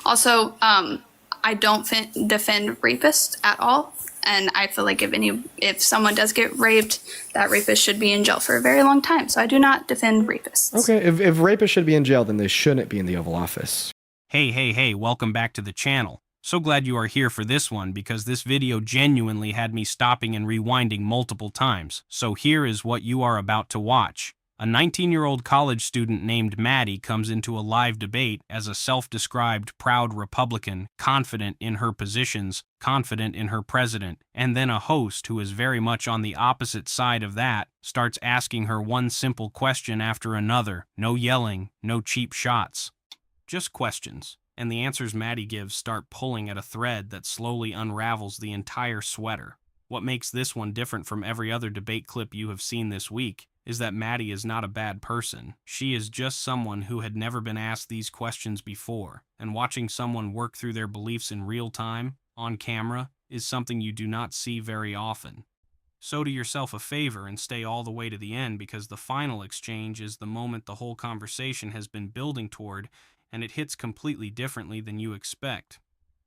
Also, I don't defend rapists at all. And I feel like if someone does get raped, that rapist should be in jail for a very long time. So I do not defend rapists. Okay, if rapists should be in jail, then they shouldn't be in the Oval Office. Hey, welcome back to the channel. So glad you are here for this one because this video genuinely had me stopping and rewinding multiple times. So here is what you are about to watch. A 19-year-old college student named Maddie comes into a live debate as a self-described proud Republican, confident in her positions, confident in her president, and then a host who is very much on the opposite side of that starts asking her one simple question after another. No yelling, no cheap shots. Just questions. And the answers Maddie gives start pulling at a thread that slowly unravels the entire sweater. What makes this one different from every other debate clip you have seen this week is that Maddie is not a bad person. She is just someone who had never been asked these questions before, and watching someone work through their beliefs in real time, on camera, is something you do not see very often. So do yourself a favor and stay all the way to the end because the final exchange is the moment the whole conversation has been building toward, and it hits completely differently than you expect.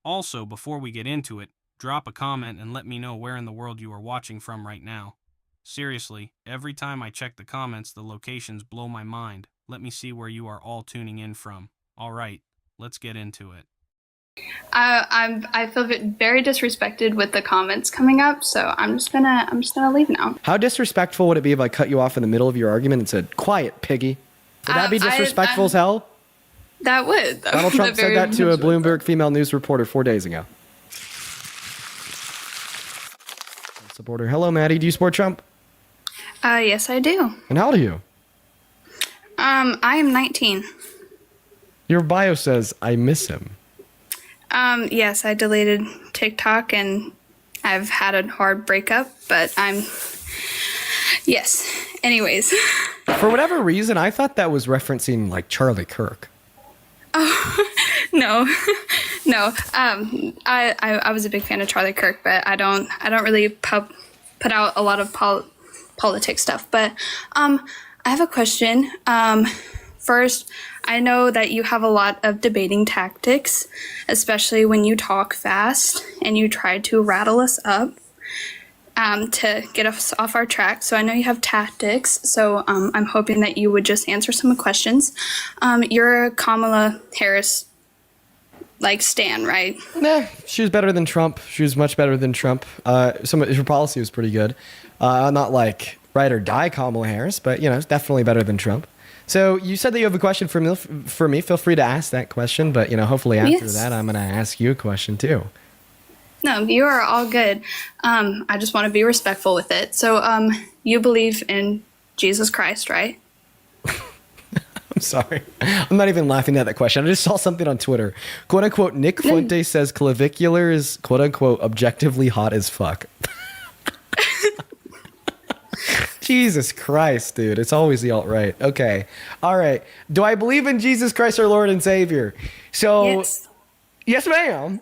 Also, before we get into it, drop a comment and let me know where in the world you are watching from right now. Seriously, every time I check the comments, the locations blow my mind. Let me see where you are all tuning in from. All right, let's get into it. I feel very disrespected with the comments coming up, so I'm just gonna leave now. How disrespectful would it be if I cut you off in the middle of your argument and said, "Quiet, piggy"? Would that be disrespectful as hell? That would. Donald Trump said that to a Bloomberg female news reporter 4 days ago. Supporter. Hello, Maddie. Do you support Trump? Yes, I do. And how old are you? I am 19. Your bio says, "I miss him." Yes, I deleted TikTok and I've had a hard breakup, but yes. Anyways. For whatever reason, I thought that was referencing like Charlie Kirk. Oh, no. No. I was a big fan of Charlie Kirk, but I don't really put out a lot of politics stuff. But I have a question. First, I know that you have a lot of debating tactics, especially when you talk fast and you try to rattle us up to get us off our track. So I know you have tactics. So I'm hoping that you would just answer some questions. You're a Kamala Harris stan, right? Nah, she was better than Trump. She was much better than Trump. Some of her policy was pretty good. Not like ride or die Kamala Harris, but it's definitely better than Trump. So you said that you have a question for me. Feel free to ask that question, but hopefully after that, I'm going to ask you a question too. No, you are all good. I just want to be respectful with it. So you believe in Jesus Christ, right? I'm sorry. I'm not even laughing at that question. I just saw something on Twitter. "Quote unquote, Nick Fuente says clavicular is quote unquote objectively hot as fuck." Jesus Christ, dude. It's always the alt-right. Okay. All right. Do I believe in Jesus Christ, our Lord and Savior? So, yes ma'am.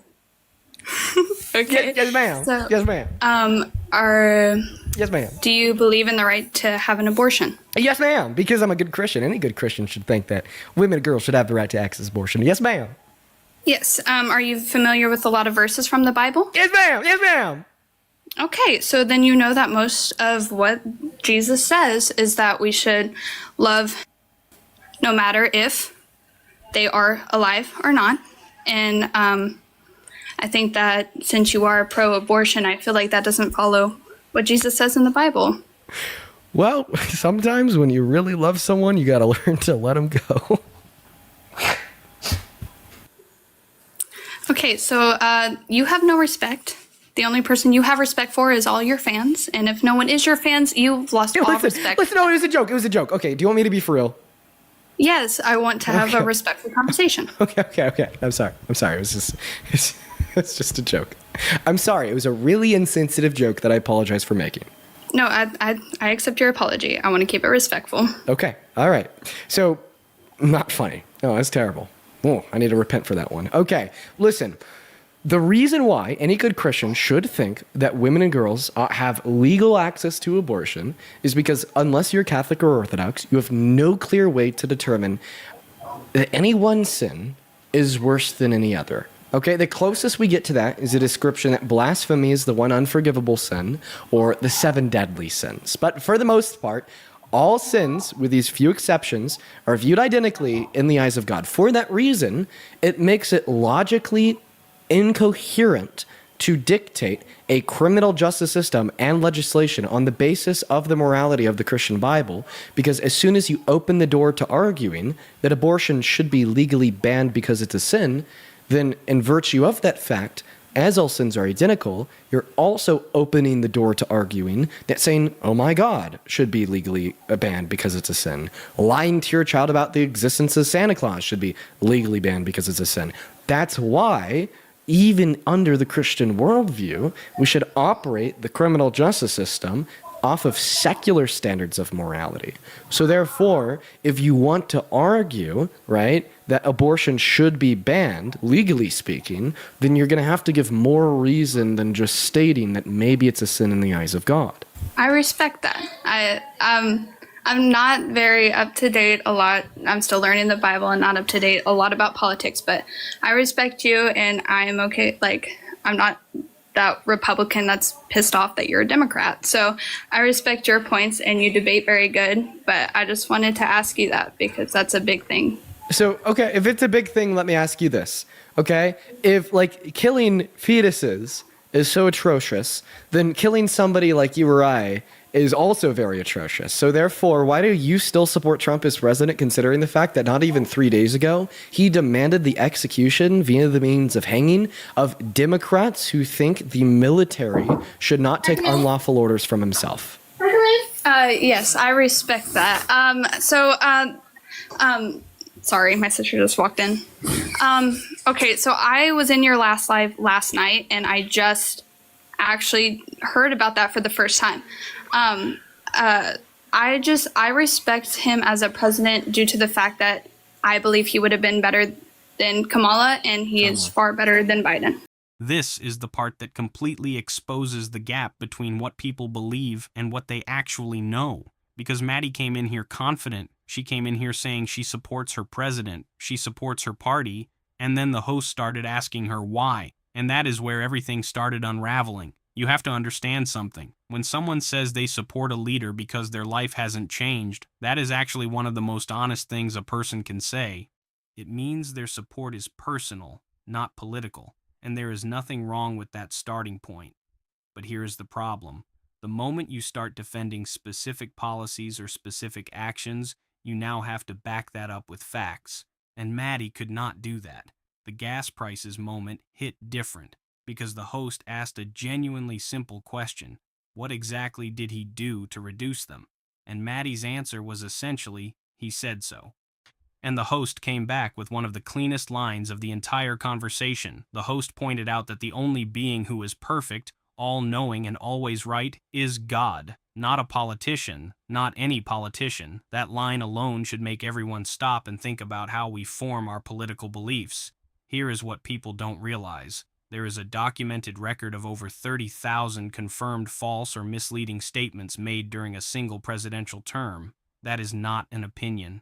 Okay. Yes, ma'am. So, yes, ma'am. Yes, ma'am. Do you believe in the right to have an abortion? Yes, ma'am. Because I'm a good Christian. Any good Christian should think that women and girls should have the right to access abortion. Yes, ma'am. Yes. Are you familiar with a lot of verses from the Bible? Yes, ma'am. Yes, ma'am. Okay, so then you know that most of what Jesus says is that we should love no matter if they are alive or not. And I think that since you are pro-abortion, I feel like that doesn't follow what Jesus says in the Bible. Well, sometimes when you really love someone, you got to learn to let them go. Okay, so you have no respect. The only person you have respect for is all your fans. And if no one is your fans, you've lost all respect. Listen, no, it was a joke. It was a joke. Okay, do you want me to be for real? Yes, I want to have a respectful conversation. Okay. I'm sorry. It was just, it's just a joke. I'm sorry. It was a really insensitive joke that I apologize for making. No, I accept your apology. I want to keep it respectful. Okay. All right. So, not funny. Oh, that's terrible. Oh, I need to repent for that one. Okay. Listen. The reason why any good Christian should think that women and girls have legal access to abortion is because unless you're Catholic or Orthodox, you have no clear way to determine that any one sin is worse than any other. Okay, the closest we get to that is a description that blasphemy is the one unforgivable sin, or the 7 deadly sins. But for the most part, all sins, with these few exceptions, are viewed identically in the eyes of God. For that reason, it makes it logically incoherent to dictate a criminal justice system and legislation on the basis of the morality of the Christian Bible, because as soon as you open the door to arguing that abortion should be legally banned because it's a sin, then in virtue of that fact, as all sins are identical, you're also opening the door to arguing that saying, oh my God, should be legally banned because it's a sin. Lying to your child about the existence of Santa Claus should be legally banned because it's a sin. That's why, even under the Christian worldview, we should operate the criminal justice system off of secular standards of morality. So therefore, if you want to argue, right, that abortion should be banned, legally speaking, then you're going to have to give more reason than just stating that maybe it's a sin in the eyes of God. I respect that. I'm not very up to date a lot. I'm still learning the Bible and not up to date a lot about politics, but I respect you, and I am okay. Like, I'm not that Republican that's pissed off that you're a Democrat. So I respect your points, and you debate very good, but I just wanted to ask you that because that's a big thing. So, okay, if it's a big thing, let me ask you this, okay? If, like, killing fetuses is so atrocious, then killing somebody like you or I is also very atrocious. So therefore, why do you still support Trump as president, considering the fact that not even 3 days ago, he demanded the execution via the means of hanging of Democrats who think the military should not take unlawful orders from himself? Yes, I respect that. Sorry, my sister just walked in. Okay, so I was in your last live last night, and I just actually heard about that for the first time. I respect him as a president due to the fact that I believe he would have been better than Kamala, and he is far better than Biden. This is the part that completely exposes the gap between what people believe and what they actually know. Because Maddie came in here confident. She came in here saying she supports her president, she supports her party, and then the host started asking her why. And that is where everything started unraveling. You have to understand something. When someone says they support a leader because their life hasn't changed, that is actually one of the most honest things a person can say. It means their support is personal, not political, and there is nothing wrong with that starting point. But here is the problem. The moment you start defending specific policies or specific actions, you now have to back that up with facts. And Maddie could not do that. The gas prices moment hit different, because the host asked a genuinely simple question. What exactly did he do to reduce them? And Maddie's answer was essentially, he said so. And the host came back with one of the cleanest lines of the entire conversation. The host pointed out that the only being who is perfect, all-knowing, and always right is God, not a politician, not any politician. That line alone should make everyone stop and think about how we form our political beliefs. Here is what people don't realize. There is a documented record of over 30,000 confirmed false or misleading statements made during a single presidential term. That is not an opinion.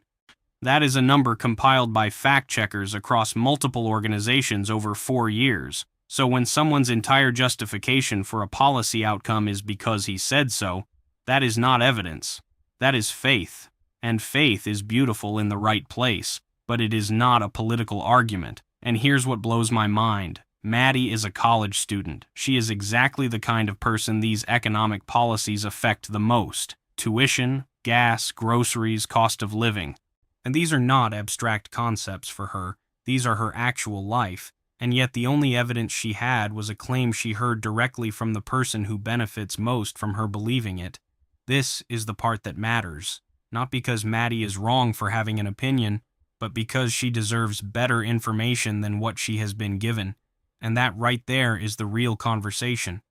That is a number compiled by fact-checkers across multiple organizations over 4 years. So when someone's entire justification for a policy outcome is because he said so, that is not evidence. That is faith. And faith is beautiful in the right place, but it is not a political argument. And here's what blows my mind. Maddie is a college student. She is exactly the kind of person these economic policies affect the most. Tuition, gas, groceries, cost of living. And these are not abstract concepts for her. These are her actual life. And yet the only evidence she had was a claim she heard directly from the person who benefits most from her believing it. This is the part that matters. Not because Maddie is wrong for having an opinion, but because she deserves better information than what she has been given. And that right there is the real conversation.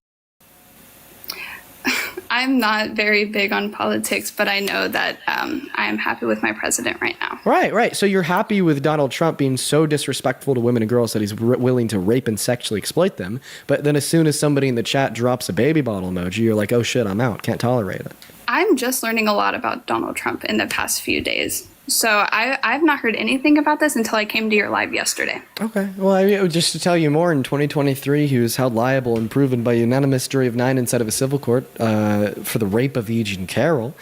I'm not very big on politics, but I know that I am happy with my president right now. Right. So you're happy with Donald Trump being so disrespectful to women and girls that he's willing to rape and sexually exploit them. But then as soon as somebody in the chat drops a baby bottle emoji, you're like, oh shit, I'm out. Can't tolerate it. I'm just learning a lot about Donald Trump in the past few days. So I've not heard anything about this until I came to your live yesterday. Okay. Well, I mean, just to tell you more, in 2023, he was held liable and proven by unanimous jury of 9 inside of a civil court for the rape of Eugene Carroll.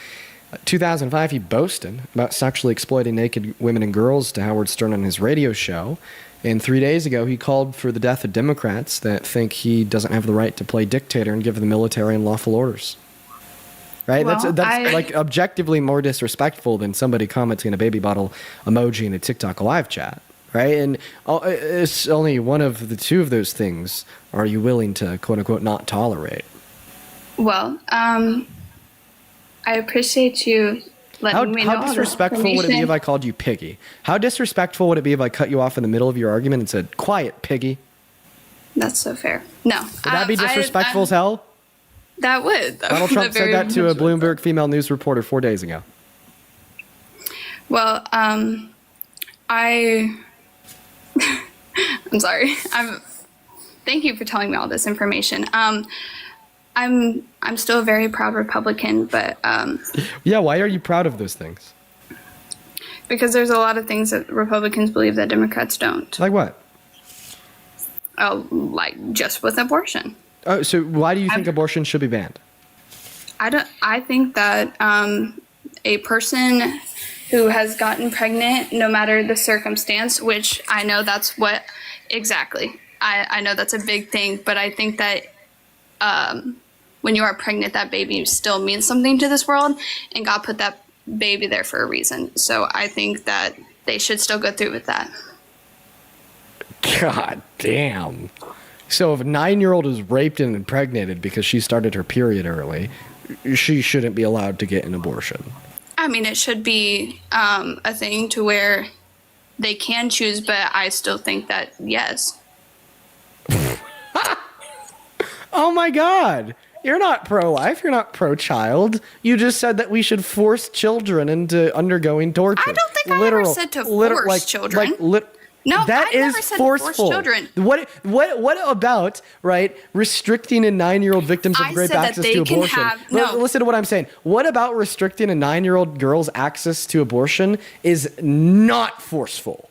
2005, he boasted about sexually exploiting naked women and girls to Howard Stern on his radio show. And 3 days ago, he called for the death of Democrats that think he doesn't have the right to play dictator and give the military unlawful orders. Right? Well, that's like objectively more disrespectful than somebody commenting a baby bottle emoji in a TikTok live chat. Right? And it's only one of the two of those things are you willing to, quote unquote, not tolerate. Well, I appreciate you letting me know. How disrespectful would it be if I called you piggy? How disrespectful would it be if I cut you off in the middle of your argument and said, "Quiet, piggy"? That's so fair. No. Would that be disrespectful as hell? That would. Donald Trump said that to a Bloomberg female news reporter 4 days ago. Well, I'm sorry. Thank you for telling me all this information. I'm still a very proud Republican, but Yeah, why are you proud of those things? because there's a lot of things that Republicans believe that Democrats don't. Like what? Like just with abortion. Oh, so why do you think abortion should be banned? I think that a person who has gotten pregnant, no matter the circumstance, which I know that's what exactly. I know that's a big thing, but I think that when you are pregnant, that baby still means something to this world, and God put that baby there for a reason. So I think that they should still go through with that. God damn. So if a 9-year-old is raped and impregnated because she started her period early, she shouldn't be allowed to get an abortion. I mean, it should be a thing to where they can choose, but I still think that, yes. Oh my God. You're not pro-life. You're not pro-child. You just said that we should force children into undergoing torture. I don't think I ever said to force children. No, that I never is said forceful. Force children. What about, right, restricting a 9-year-old victims of rape access to abortion? Listen to what I'm saying. What about restricting a 9-year-old girl's access to abortion is not forceful?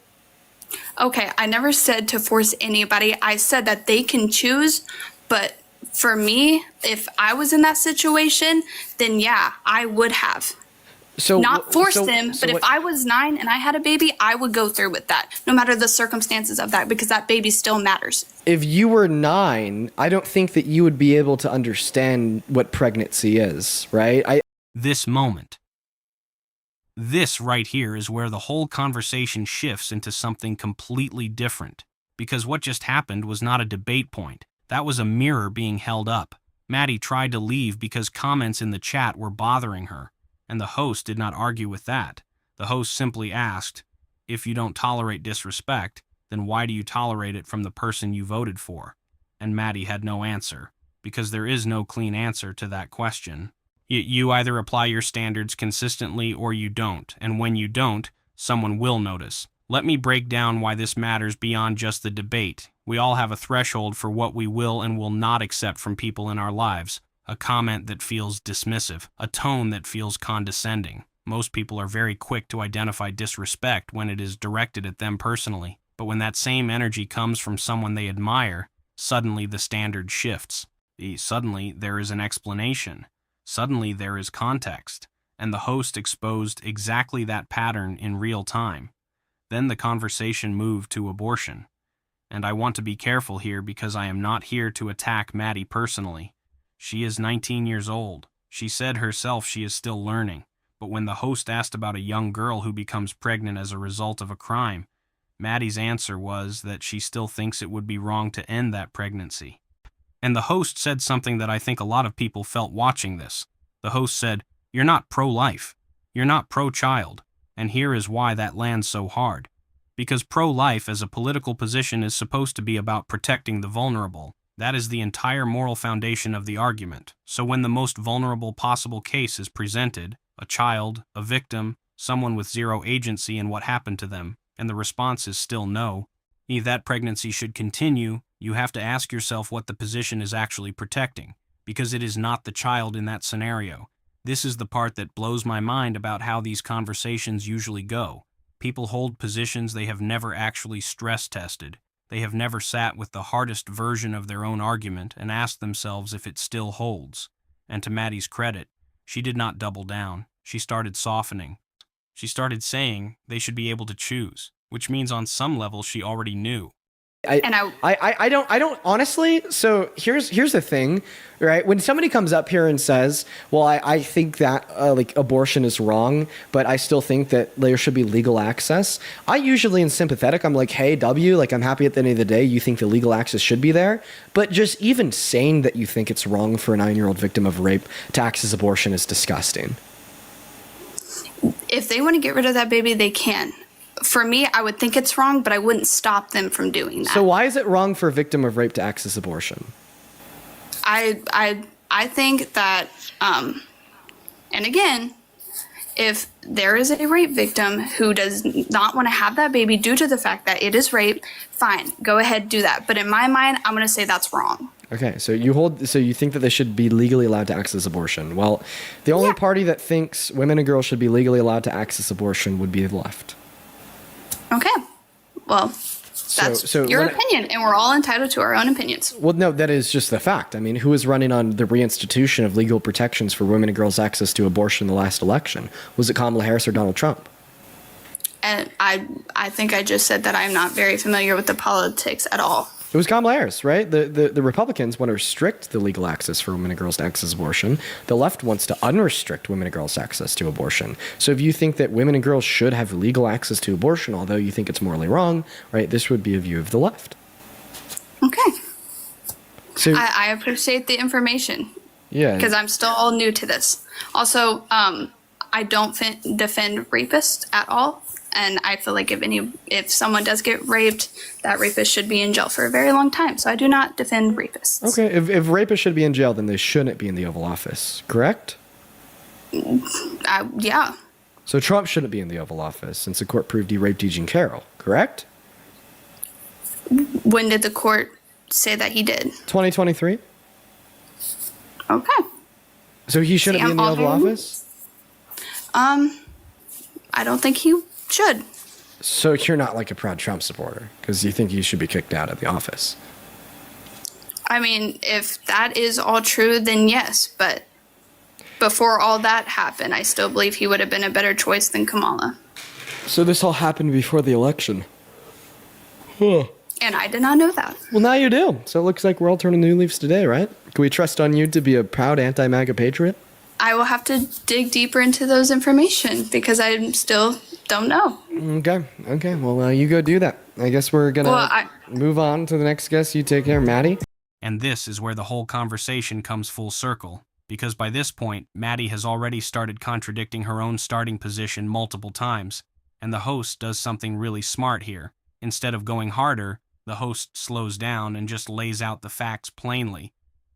Okay, I never said to force anybody. I said that they can choose, but for me, if I was in that situation, then yeah, I would have. Not force them, but if I was 9 and I had a baby, I would go through with that, no matter the circumstances of that, because that baby still matters. If you were 9, I don't think that you would be able to understand what pregnancy is, right? This moment. This right here is where the whole conversation shifts into something completely different. Because what just happened was not a debate point. That was a mirror being held up. Maddie tried to leave because comments in the chat were bothering her. And the host did not argue with that. The host simply asked, if you don't tolerate disrespect, then why do you tolerate it from the person you voted for? And Maddie had no answer, because there is no clean answer to that question. You either apply your standards consistently or you don't, and when you don't, someone will notice. Let me break down why this matters beyond just the debate. We all have a threshold for what we will and will not accept from people in our lives. A comment that feels dismissive, a tone that feels condescending. Most people are very quick to identify disrespect when it is directed at them personally. But when that same energy comes from someone they admire, suddenly the standard shifts. Suddenly there is an explanation. Suddenly there is context. And the host exposed exactly that pattern in real time. Then the conversation moved to abortion. And I want to be careful here because I am not here to attack Maddie personally. She is 19 years old. She said herself she is still learning. But when the host asked about a young girl who becomes pregnant as a result of a crime, Maddie's answer was that she still thinks it would be wrong to end that pregnancy. And the host said something that I think a lot of people felt watching this. The host said, "You're not pro-life. You're not pro-child. And here is why that lands so hard. Because pro-life as a political position is supposed to be about protecting the vulnerable. That is the entire moral foundation of the argument. So when the most vulnerable possible case is presented, a child, a victim, someone with zero agency in what happened to them, and the response is still no, that pregnancy should continue, you have to ask yourself what the position is actually protecting, because it is not the child in that scenario. This is the part that blows my mind about how these conversations usually go. People hold positions they have never actually stress tested. They have never sat with the hardest version of their own argument and asked themselves if it still holds. And to Maddie's credit, she did not double down. She started softening. She started saying they should be able to choose, which means on some level she already knew. I don't honestly. So here's the thing, right? When somebody comes up here and says, well, I think that like abortion is wrong, but I still think that there should be legal access. I usually am sympathetic. I'm like, hey, like I'm happy at the end of the day, you think the legal access should be there. But just even saying that you think it's wrong for a 9-year-old victim of rape to access abortion is disgusting. If they want to get rid of that baby, they can. For me, I would think it's wrong, but I wouldn't stop them from doing that. So why is it wrong for a victim of rape to access abortion? I think that, and again, if there is a rape victim who does not want to have that baby due to the fact that it is rape, fine, go ahead, do that. But in my mind, I'm going to say that's wrong. Okay, so you think that they should be legally allowed to access abortion. Well, the only party that thinks women and girls should be legally allowed to access abortion would be the left. Okay. Well, that's your opinion, and we're all entitled to our own opinions. Well, no, that is just the fact. I mean, who was running on the reinstitution of legal protections for women and girls' access to abortion in the last election? Was it Kamala Harris or Donald Trump? And I think I just said that I'm not very familiar with the politics at all. It was Kamala Harris, right? The Republicans want to restrict the legal access for women and girls to access abortion. The left wants to unrestrict women and girls' access to abortion. So if you think that women and girls should have legal access to abortion, although you think it's morally wrong, right, this would be a view of the left. Okay. So I appreciate the information. Yeah. Because I'm still all new to this. Also, I don't defend rapists at all. And I feel like if someone does get raped, that rapist should be in jail for a very long time. So I do not defend rapists. Okay, if rapists should be in jail, then they shouldn't be in the Oval Office, correct? Yeah. So Trump shouldn't be in the Oval Office since the court proved he raped Jean Carroll, correct? When did the court say that he did? 2023. Okay. So he shouldn't be in the Oval Office? I don't think he should. So you're not like a proud Trump supporter because you think he should be kicked out of the office. I mean, if that is all true, then yes. But before all that happened, I still believe he would have been a better choice than Kamala. So this all happened before the election. Huh. And I did not know that. Well, now you do. So it looks like we're all turning new leaves today, right? Can we trust on you to be a proud anti-MAGA patriot? I will have to dig deeper into those information because I still don't know. Okay. Well, you go do that. I guess we're going to move on to the next guest. You take care, Maddie. And this is where the whole conversation comes full circle, because by this point, Maddie has already started contradicting her own starting position multiple times, and the host does something really smart here. Instead of going harder, the host slows down and just lays out the facts plainly.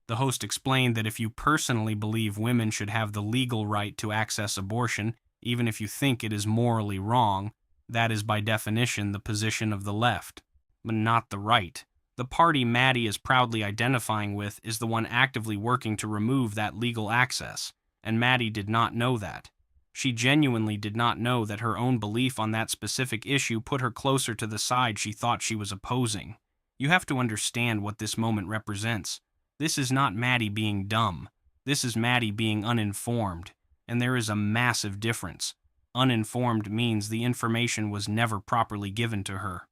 The host explained that if you personally believe women should have the legal right to access abortion, even if you think it is morally wrong, that is by definition the position of the left, but not the right. The party Maddie is proudly identifying with is the one actively working to remove that legal access, and Maddie did not know that. She genuinely did not know that her own belief on that specific issue put her closer to the side she thought she was opposing. You have to understand what this moment represents. This is not Maddie being dumb. This is Maddie being uninformed, and there is a massive difference. Uninformed means the information was never properly given to her.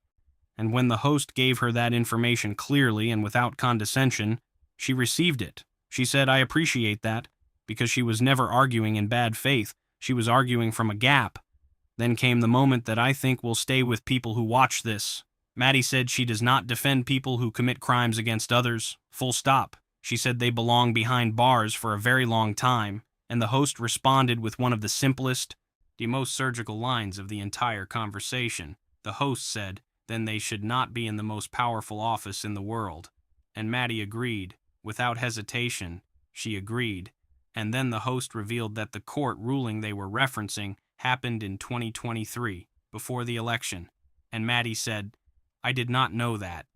And when the host gave her that information clearly and without condescension, she received it. She said, "I appreciate that," because she was never arguing in bad faith. She was arguing from a gap. Then came the moment that I think will stay with people who watch this. Maddie said she does not defend people who commit crimes against others. Full stop. She said they belong behind bars for a very long time, and the host responded with one of the simplest, the most surgical lines of the entire conversation. The host said, "Then they should not be in the most powerful office in the world." And Maddie agreed. Without hesitation, she agreed. And then the host revealed that the court ruling they were referencing happened in 2023, before the election. And Maddie said, "I did not know that."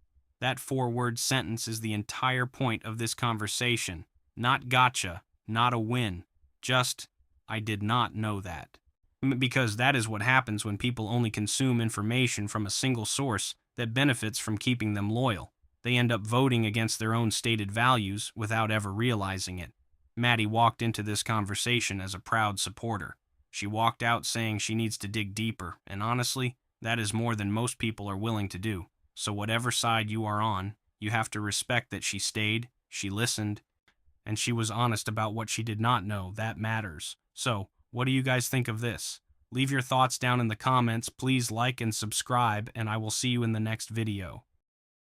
That 4-word sentence is the entire point of this conversation. Not gotcha, not a win, I did not know that. Because that is what happens when people only consume information from a single source that benefits from keeping them loyal. They end up voting against their own stated values without ever realizing it. Maddie walked into this conversation as a proud supporter. She walked out saying she needs to dig deeper, and honestly, that is more than most people are willing to do. So whatever side you are on, you have to respect that she stayed, she listened, and she was honest about what she did not know. That matters. So, what do you guys think of this? Leave your thoughts down in the comments, please like and subscribe, and I will see you in the next video.